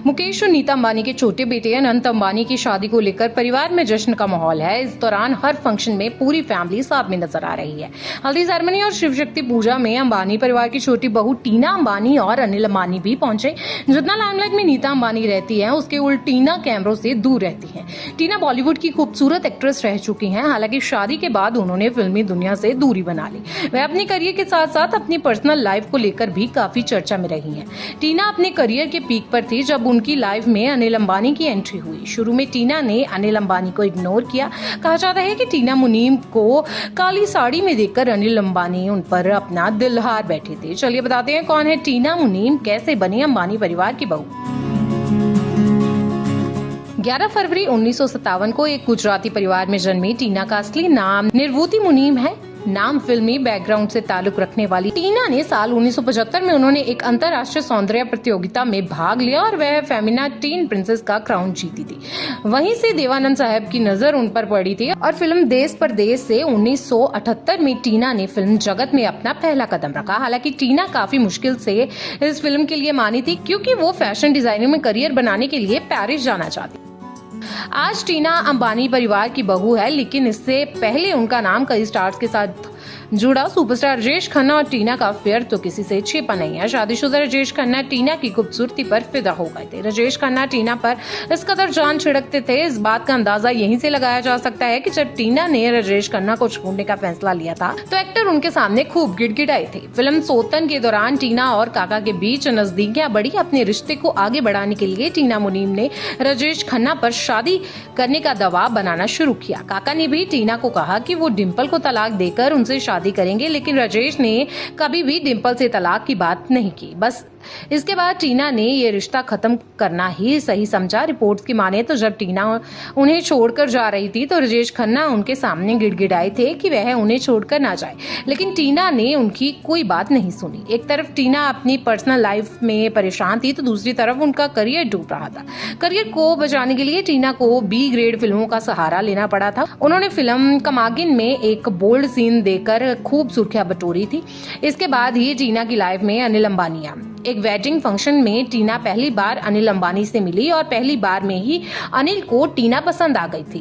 मुकेश और नीता अंबानी के छोटे बेटे अनंत अंबानी की शादी को लेकर परिवार में जश्न का माहौल है। इस दौरान हर फंक्शन में पूरी फैमिली साथ में नजर आ रही है। हल्दी सेरेमनी और शिव शक्ति पूजा में अंबानी परिवार की छोटी बहू टीना अंबानी और अनिल अंबानी भी पहुंचे। जितना लाइमलाइट में नीता अंबानी रहती है, उसके उल्ट टीना कैमरों से दूर रहती है। टीना बॉलीवुड की खूबसूरत एक्ट्रेस रह चुकी हैं। हालांकि शादी के बाद उन्होंने फिल्मी दुनिया से दूरी बना ली। वह अपने करियर के साथ साथ अपनी पर्सनल लाइफ को लेकर भी काफी चर्चा में रही हैं। टीना अपने करियर के पीक पर थी जब उनकी लाइफ में अनिल अंबानी की एंट्री हुई। शुरू में टीना ने अनिल अंबानी को इग्नोर किया। कहा जाता है कि टीना मुनीम को काली साड़ी में देखकर अनिल अंबानी उन पर अपना दिल हार बैठे थे। चलिए बताते हैं कौन है टीना मुनीम, कैसे बनी अंबानी परिवार की बहू। 11 फरवरी 1957 को एक गुजराती परिवार में जन्मी टीना का असली नाम निर्वृति मुनीम है। नाम फिल्मी बैकग्राउंड से ताल्लुक रखने वाली टीना ने साल 1975 में उन्होंने एक अंतर्राष्ट्रीय सौंदर्य प्रतियोगिता में भाग लिया और वह फेमिना टीन प्रिंसेस का क्राउन जीती थी। वहीं से देवानंद साहब की नजर उन पर पड़ी थी और फिल्म देश परदेश से 1978 में टीना ने फिल्म जगत में अपना पहला कदम रखा। हालांकि टीना काफी मुश्किल से इस फिल्म के लिए मानी थी, क्योंकि वो फैशन डिजाइनिंग में करियर बनाने के लिए पेरिस जाना चाहती। आज टीना अंबानी परिवार की बहू है, लेकिन इससे पहले उनका नाम कई स्टार्स के साथ जुड़ा। सुपरस्टार राजेश खन्ना और टीना का अफेयर तो किसी से छिपा नहीं है। शादीशुदा राजेश खन्ना टीना की खूबसूरती पर फिदा हो गए थे। राजेश खन्ना टीना पर इस कदर जान छिड़कते थे, इस बात का अंदाजा यहीं से लगाया जा सकता है कि जब टीना ने राजेश खन्ना को छोड़ने का फैसला लिया था तो एक्टर उनके सामने खूब गिड़गिड़ाए थे। फिल्म सोतन के दौरान टीना और काका के बीच नजदीकियां बढ़ी। अपने रिश्ते को आगे बढ़ाने के लिए टीना मुनीम ने राजेश खन्ना पर शादी करने का दबाव बनाना शुरू किया। काका ने भी टीना को कहा कि वो डिम्पल को तलाक देकर उनसे शादी करेंगे, लेकिन राजेश ने कभी भी डिम्पल से तलाक की बात नहीं की। बस इसके बाद टीना ने ये रिश्ता खत्म करना ही सही समझा। रिपोर्ट्स की माने तो जब टीना उन्हें छोड़कर जा रही थी तो राजेश खन्ना उनके सामने गिड़गिड़ाए थे कि वह उन्हें छोड़कर ना जाए, लेकिन टीना ने उनकी कोई बात नहीं सुनी। एक तरफ टीना अपनी पर्सनल लाइफ में परेशान थी तो दूसरी तरफ उनका करियर डूब रहा था। करियर को बचाने के लिए टीना को बी ग्रेड फिल्मों का सहारा लेना पड़ा था। उन्होंने फिल्म कमागिन में एक बोल्ड सीन देकर खूब सुर्खियां बटोरी थी। इसके बाद ही टीना की लाइफ में अनिल अंबानी आए। एक वेडिंग फंक्शन में टीना पहली बार अनिल अंबानी से मिली और पहली बार में ही अनिल को टीना पसंद आ गई थी।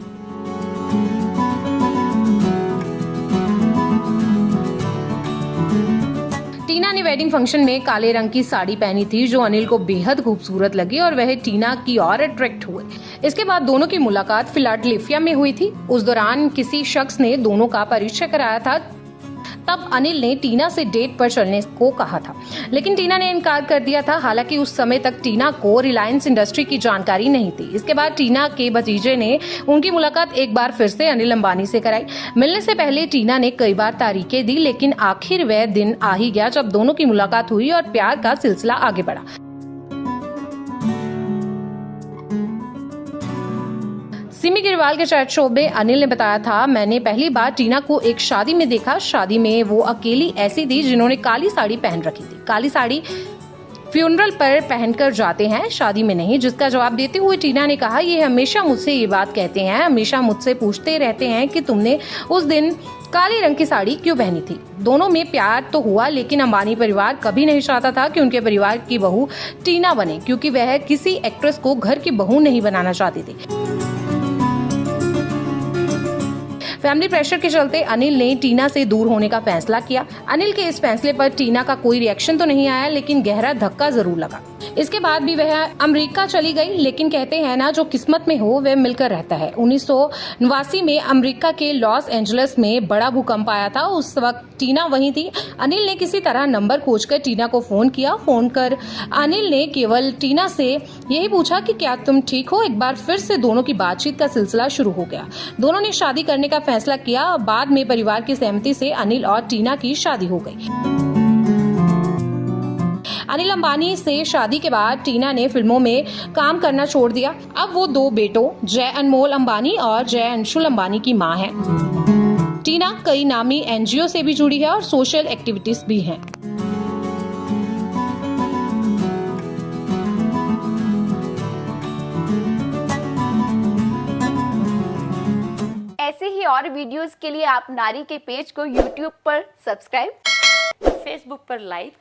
टीना ने वेडिंग फंक्शन में काले रंग की साड़ी पहनी थी जो अनिल को बेहद खूबसूरत लगी और वह टीना की ओर अट्रैक्ट हुए। इसके बाद दोनों की मुलाकात फिलाडेल्फिया में हुई थी। उस दौरान किसी शख्स ने दोनों का परिचय कराया था। तब अनिल ने टीना से डेट पर चलने को कहा था, लेकिन टीना ने इनकार कर दिया था। हालांकि उस समय तक टीना को रिलायंस इंडस्ट्री की जानकारी नहीं थी। इसके बाद टीना के भतीजे ने उनकी मुलाकात एक बार फिर से अनिल अंबानी से कराई। मिलने से पहले टीना ने कई बार तारीखें दी, लेकिन आखिर वह दिन आ ही गया जब दोनों की मुलाकात हुई और प्यार का सिलसिला आगे बढ़ा। सिमी गिरवाल के चैट शो में अनिल ने बताया था, मैंने पहली बार टीना को एक शादी में देखा। शादी में वो अकेली ऐसी थी जिन्होंने काली साड़ी पहन रखी थी। काली साड़ी फ्यूनरल पर पहनकर जाते हैं, शादी में नहीं। जिसका जवाब देते हुए टीना ने कहा, ये हमेशा मुझसे ये बात कहते हैं, हमेशा मुझसे पूछते रहते हैं कि तुमने उस दिन काले रंग की साड़ी क्यों पहनी थी। दोनों में प्यार तो हुआ, लेकिन अंबानी परिवार कभी नहीं चाहता था कि उनके परिवार की बहू टीना बने, क्योंकि वह किसी एक्ट्रेस को घर की बहू नहीं बनाना चाहते थे। फैमिली प्रेशर के चलते अनिल ने टीना से दूर होने का फैसला किया। अनिल के इस फैसले पर टीना का कोई रिएक्शन तो नहीं आया, लेकिन गहरा धक्का जरूर लगा। इसके बाद भी वह अमेरिका चली गई, लेकिन कहते हैं ना, जो किस्मत में हो वह मिलकर रहता है। 1989 में अमेरिका के लॉस एंजलिस में बड़ा भूकंप आया था। उस वक्त टीना वहीं थी। अनिल ने किसी तरह नंबर खोजकर टीना को फोन किया। फोन कर अनिल ने केवल टीना से यही पूछा कि क्या तुम ठीक हो। एक बार फिर से दोनों की बातचीत का सिलसिला शुरू हो गया। दोनों ने शादी करने का फैसला किया। बाद में परिवार की सहमति से अनिल और टीना की शादी हो गई। अनिल अंबानी से शादी के बाद टीना ने फिल्मों में काम करना छोड़ दिया। अब वो दो बेटों जय अनमोल अंबानी और जय अंशुल अंबानी की मां है। टीना कई नामी एनजीओ से भी जुड़ी है और सोशल एक्टिविटीज भी हैं। ऐसे ही और वीडियोस के लिए आप नारी के पेज को YouTube पर सब्सक्राइब, फेसबुक पर लाइक